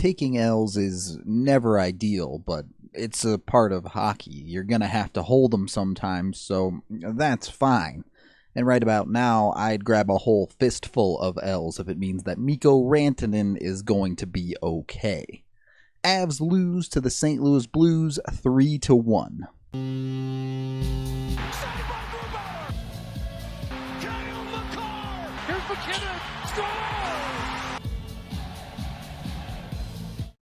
taking L's is never ideal, but it's a part of hockey. You're going to have to hold them sometimes, so that's fine. And right about now, I'd grab a whole fistful of L's if it means that Mikko Rantanen is going to be okay. Avs lose to the St. Louis Blues 3-1.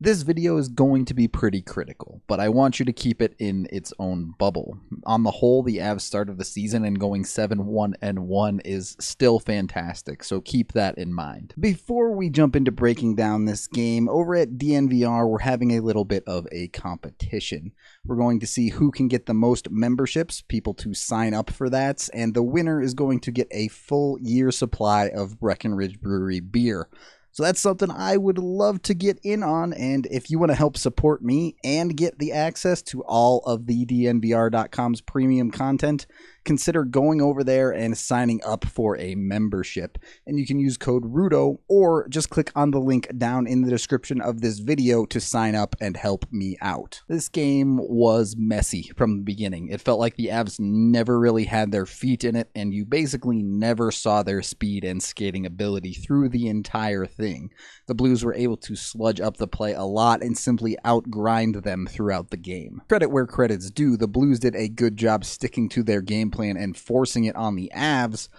This video is going to be pretty critical, but I want you to keep it in its own bubble. On the whole, the Avs start of the season and going 7-1-1 is still fantastic, so keep that in mind. Before we jump into breaking down this game, over at DNVR we're having a little bit of a competition. We're going to see who can get the most memberships, people to sign up for that, and the winner is going to get a full year supply of Breckenridge Brewery beer. So that's something I would love to get in on, and if you want to help support me and get the access to all of the DNVR.com's premium content, consider going over there and signing up for a membership. And you can use code RUDO or just click on the link down in the description of this video to sign up and help me out. This game was messy from the beginning. It felt like the Avs never really had their feet in it, and you basically never saw their speed and skating ability through the entire thing. The Blues were able to sludge up the play a lot and simply outgrind them throughout the game. Credit where credit's due, the Blues did a good job sticking to their game plan and forcing it on the Avs,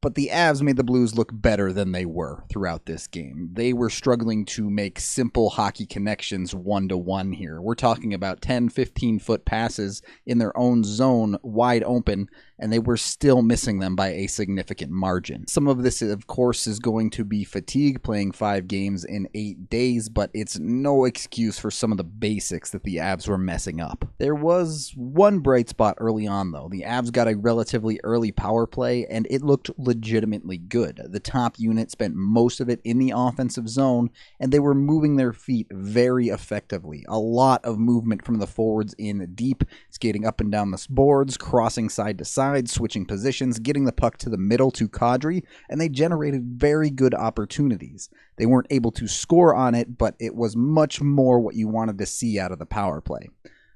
but the Avs made the Blues look better than they were throughout this game. They were struggling to make simple hockey connections one-to-one here. We're talking about 10, 15-foot passes in their own zone, wide open, and they were still missing them by a significant margin. Some of this, of course, is going to be fatigue, playing 5 games in 8 days, but it's no excuse for some of the basics that the Avs were messing up. There was one bright spot early on, though. The Avs got a relatively early power play, and it looked legitimately good. The top unit spent most of it in the offensive zone, and they were moving their feet very effectively. A lot of movement from the forwards in deep, skating up and down the boards, crossing side to side, switching positions, getting the puck to the middle to Kadri, and they generated very good opportunities. They weren't able to score on it, but it was much more what you wanted to see out of the power play,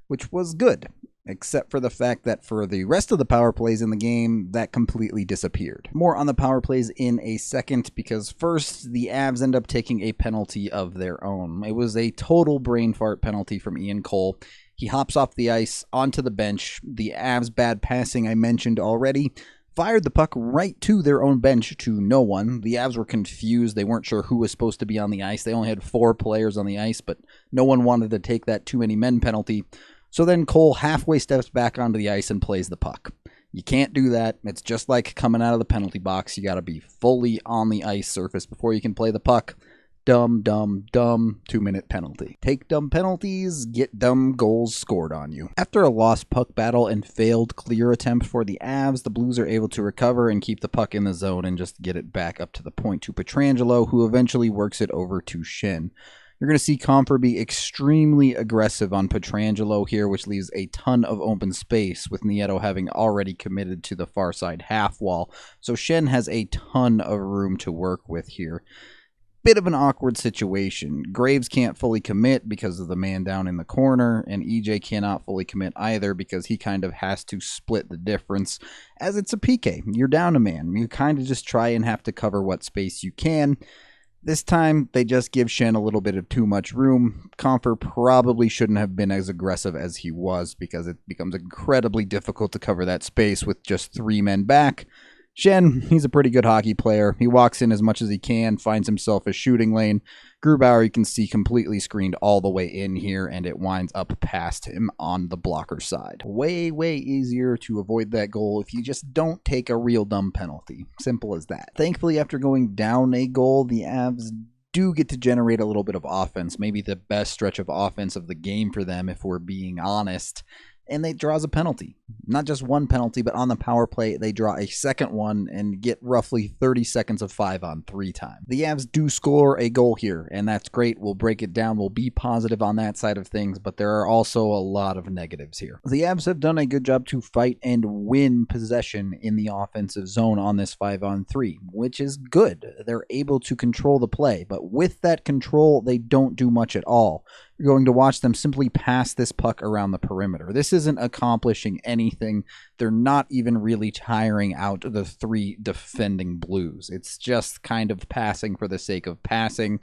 which was good, except for the fact that for the rest of the power plays in the game, that completely disappeared. More on the power plays in a second, because first, the Avs end up taking a penalty of their own. It was a total brain fart penalty from Ian Cole. He hops off the ice onto the bench. The Avs' bad passing I mentioned already fired the puck right to their own bench to no one. The Avs were confused. They weren't sure who was supposed to be on the ice. They only had 4 players on the ice, but no one wanted to take that too many men penalty. So then Cole halfway steps back onto the ice and plays the puck. You can't do that. It's just like coming out of the penalty box. You got to be fully on the ice surface before you can play the puck. Dumb, 2-minute penalty. Take dumb penalties, get dumb goals scored on you. After a lost puck battle and failed clear attempt for the Avs, the Blues are able to recover and keep the puck in the zone and just get it back up to the point to Pietrangelo, who eventually works it over to Schenn. You're going to see Comfer be extremely aggressive on Pietrangelo here, which leaves a ton of open space, with Nieto having already committed to the far side half wall. So Schenn has a ton of room to work with here. Bit of an awkward situation. Graves can't fully commit because of the man down in the corner, and EJ cannot fully commit either because he kind of has to split the difference, as it's a PK. You're down a man. You kind of just try and have to cover what space you can. This time, they just give Schenn a little bit of too much room. Comfer probably shouldn't have been as aggressive as he was, because it becomes incredibly difficult to cover that space with just 3 men back. Schenn, he's a pretty good hockey player. He walks in as much as he can, finds himself a shooting lane. Grubauer, you can see, completely screened all the way in here, and it winds up past him on the blocker side. Way easier to avoid that goal if you just don't take a real dumb penalty. Simple as that. Thankfully, after going down a goal, the Avs do get to generate a little bit of offense. Maybe the best stretch of offense of the game for them, if we're being honest. and they draws a penalty. Not just one penalty, but on the power play, they draw a second one and get roughly 30 seconds of 5-on-3 time. The Avs do score a goal here, and that's great. We'll break it down. We'll be positive on that side of things, but there are also a lot of negatives here. The Avs have done a good job to fight and win possession in the offensive zone on this 5-on-3, which is good. They're able to control the play, but with that control, they don't do much at all. You're going to watch them simply pass this puck around the perimeter. This isn't accomplishing anything. They're not even really tiring out the 3 defending Blues. It's just kind of passing for the sake of passing.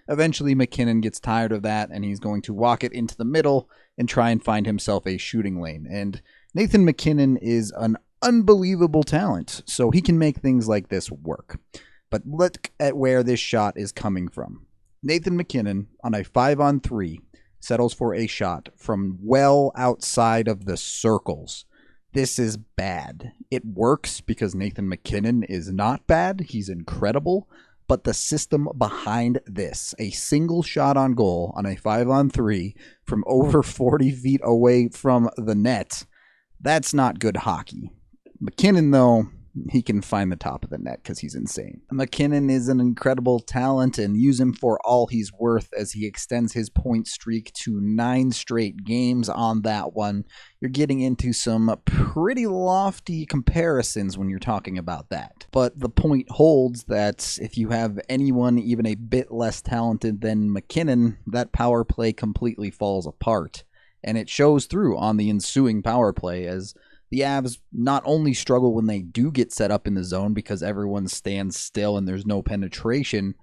Eventually, MacKinnon gets tired of that, and he's going to walk it into the middle and try and find himself a shooting lane. And Nathan MacKinnon is an unbelievable talent, so he can make things like this work. But look at where this shot is coming from. Nathan MacKinnon, on a 5-on-3, settles for a shot from well outside of the circles. This is bad. It works because Nathan MacKinnon is not bad. He's incredible. But the system behind this, a single shot on goal on a 5-on-3 from over 40 feet away from the net, that's not good hockey. MacKinnon, though, he can find the top of the net because he's insane. MacKinnon is an incredible talent, and use him for all he's worth as he extends his point streak to 9 straight games on that one. You're getting into some pretty lofty comparisons when you're talking about that. But the point holds that if you have anyone even a bit less talented than MacKinnon, that power play completely falls apart. And it shows through on the ensuing power play as the Avs not only struggle when they do get set up in the zone because everyone stands still and there's no penetration,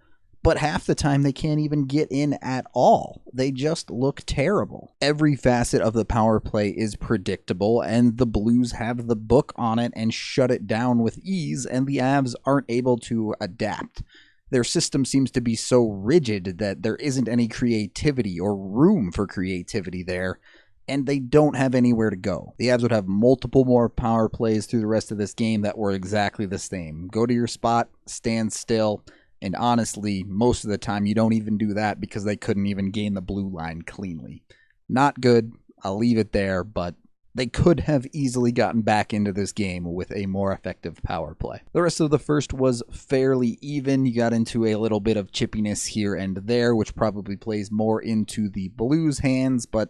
but half the time they can't even get in at all. They just look terrible. Every facet of the power play is predictable, and the Blues have the book on it and shut it down with ease, and the Avs aren't able to adapt. Their system seems to be so rigid that there isn't any creativity or room for creativity there, and they don't have anywhere to go. The Avs would have multiple more power plays through the rest of this game that were exactly the same. Go to your spot, stand still, and honestly, most of the time you don't even do that because they couldn't even gain the blue line cleanly. Not good, I'll leave it there, but they could have easily gotten back into this game with a more effective power play. The rest of the first was fairly even. You got into a little bit of chippiness here and there, which probably plays more into the Blues' hands, but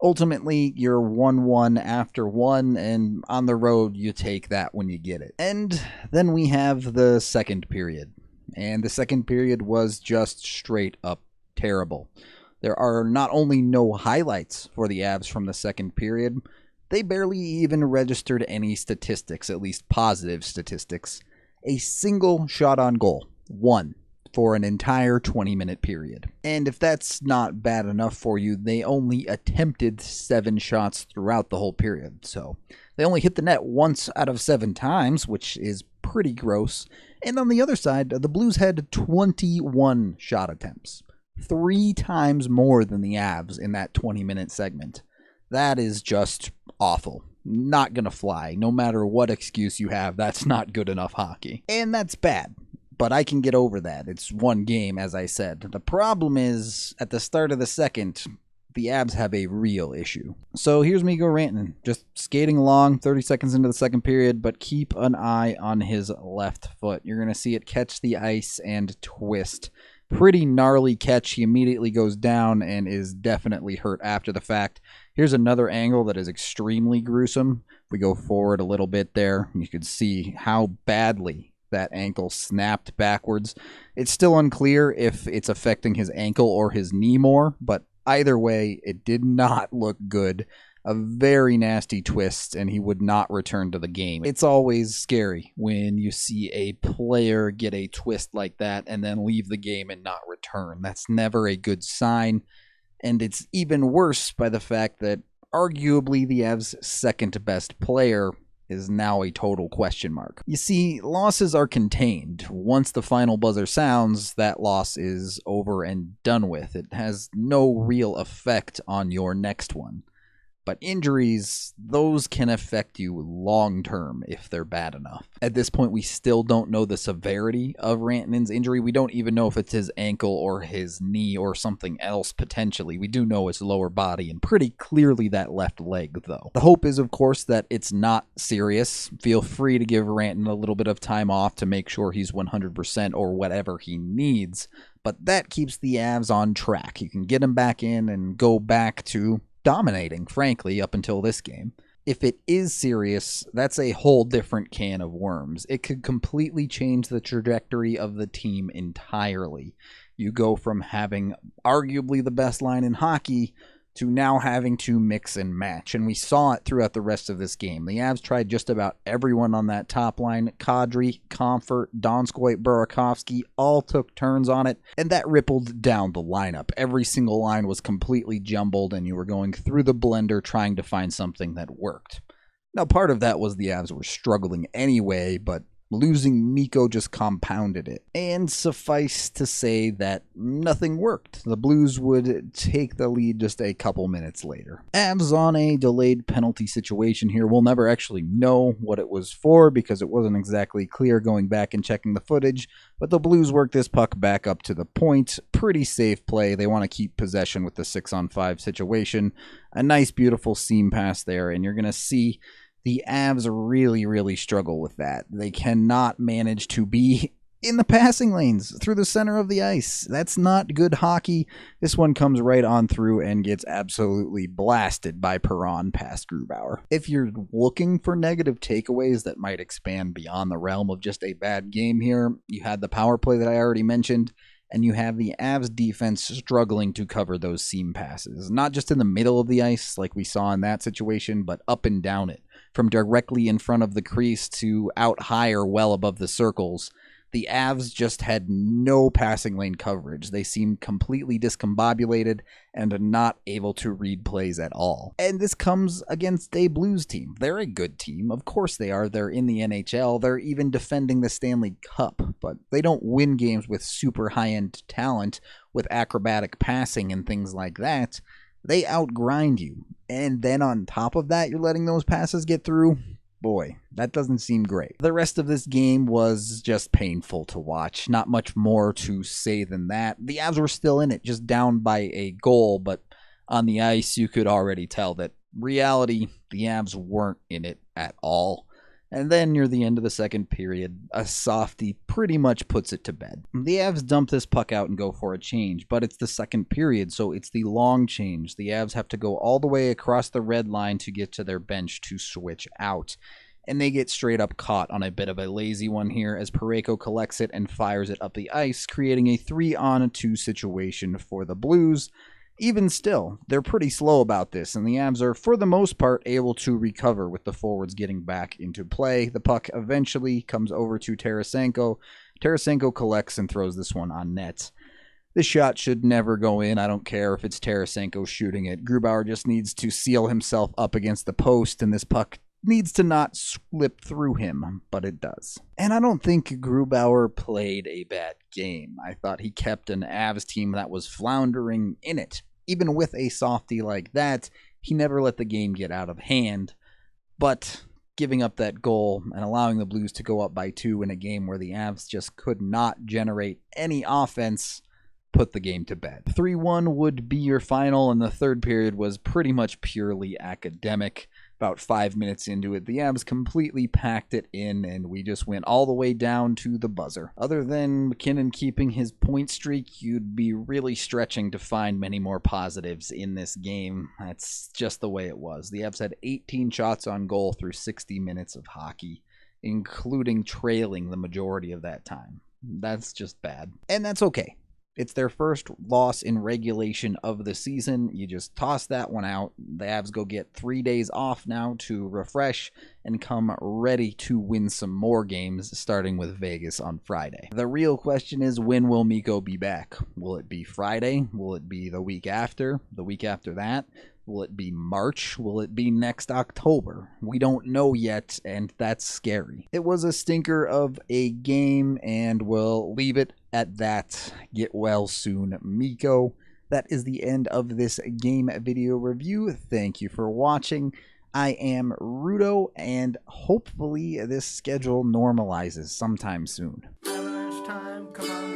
ultimately, you're 1-1 after 1, and on the road, you take that when you get it. And then we have the second period. And the second period was just straight up terrible. There are not only no highlights for the Avs from the second period, they barely even registered any statistics, at least positive statistics. A single shot on goal. 1. For an entire 20-minute period. And if that's not bad enough for you, they only attempted 7 shots throughout the whole period. So they only hit the net once out of 7 times, which is pretty gross. And on the other side, the Blues had 21 shot attempts. 3 times more than the Avs in that 20-minute segment. That is just awful. Not gonna fly. No matter what excuse you have, that's not good enough hockey. And that's bad. But I can get over that. It's one game, as I said. The problem is, at the start of the second, the Avs have a real issue. So here's Mikko ranting, just skating along 30 seconds into the second period, but keep an eye on his left foot. You're going to see it catch the ice and twist. Pretty gnarly catch. He immediately goes down and is definitely hurt after the fact. Here's another angle that is extremely gruesome. If we go forward a little bit there, you can see how badly that ankle snapped backwards. It's still unclear if it's affecting his ankle or his knee more, but either way, it did not look good. A very nasty twist, and he would not return to the game. It's always scary when you see a player get a twist like that and then leave the game and not return. That's never a good sign, and it's even worse by the fact that arguably the Avs' second best player is now a total question mark. You see, losses are contained. Once the final buzzer sounds, that loss is over and done with. It has no real effect on your next one. But injuries, those can affect you long term if they're bad enough. At this point, we still don't know the severity of Rantanen's injury. We don't even know if it's his ankle or his knee or something else potentially. We do know it's lower body and pretty clearly that left leg, though. The hope is, of course, that it's not serious. Feel free to give Rantanen a little bit of time off to make sure he's 100% or whatever he needs. But that keeps the Avs on track. You can get him back in and go back to dominating, frankly, up until this game. If it is serious, that's a whole different can of worms. It could completely change the trajectory of the team entirely. You go from having arguably the best line in hockey to now having to mix and match. And we saw it throughout the rest of this game. The Avs tried just about everyone on that top line. Kadri, Comfort, Donskoy, Burakovsky all took turns on it, and that rippled down the lineup. Every single line was completely jumbled, and you were going through the blender trying to find something that worked. Now, part of that was the Avs were struggling anyway, but losing Mikko just compounded it. And suffice to say that nothing worked. The Blues would take the lead just a couple minutes later. Avs on a delayed penalty situation here. We'll never actually know what it was for because it wasn't exactly clear going back and checking the footage, but the Blues worked this puck back up to the point. Pretty safe play. They want to keep possession with the 6-on-5 situation. A nice, beautiful seam pass there, and you're going to see the Avs really struggle with that. They cannot manage to be in the passing lanes through the center of the ice. That's not good hockey. This one comes right on through and gets absolutely blasted by Perron past Grubauer. If you're looking for negative takeaways that might expand beyond the realm of just a bad game here, you had the power play that I already mentioned, and you have the Avs defense struggling to cover those seam passes. Not just in the middle of the ice like we saw in that situation, but up and down it. From directly in front of the crease to out higher well above the circles. The Avs just had no passing lane coverage. They seemed completely discombobulated and not able to read plays at all. And this comes against a Blues team. They're a good team. Of course they are. They're in the NHL. They're even defending the Stanley Cup. But they don't win games with super high-end talent, with acrobatic passing and things like that. They outgrind you. And then on top of that, you're letting those passes get through. Boy, that doesn't seem great. The rest of this game was just painful to watch. Not much more to say than that. The Avs were still in it, just down by a goal, but on the ice you could already tell that reality, the Avs weren't in it at all. And then near the end of the second period, a softie pretty much puts it to bed. The Avs dump this puck out and go for a change, but it's the second period, so it's the long change. The Avs have to go all the way across the red line to get to their bench to switch out. And they get straight up caught on a bit of a lazy one here as Parayko collects it and fires it up the ice, creating a 3-on-2 situation for the Blues. Even still, they're pretty slow about this, and the Avs are, for the most part, able to recover with the forwards getting back into play. The puck eventually comes over to Tarasenko. Tarasenko collects and throws this one on net. This shot should never go in. I don't care if it's Tarasenko shooting it. Grubauer just needs to seal himself up against the post, and this puck needs to not slip through him, but it does. And I don't think Grubauer played a bad game. I thought he kept an Avs team that was floundering in it. Even with a softie like that, he never let the game get out of hand. But giving up that goal and allowing the Blues to go up by 2 in a game where the Avs just could not generate any offense put the game to bed. 3-1 would be your final, and the third period was pretty much purely academic. About 5 minutes into it, the Avs completely packed it in, and we just went all the way down to the buzzer. Other than McKinnon keeping his point streak, you'd be really stretching to find many more positives in this game. That's just the way it was. The Avs had 18 shots on goal through 60 minutes of hockey, including trailing the majority of that time. That's just bad. And that's okay. It's their first loss in regulation of the season. You just toss that one out. The Avs go get 3 days off now to refresh and come ready to win some more games, starting with Vegas on Friday. The real question is, when will Mikko be back? Will it be Friday? Will it be the week after? The week after that? Will it be March? Will it be next October? We don't know yet, and that's scary. It was a stinker of a game, and we'll leave it at that. Get well soon, Mikko. that is the end of this game video review. Thank you for watching. I am Rudo, and hopefully this schedule normalizes sometime soon. Avalanche time, come on,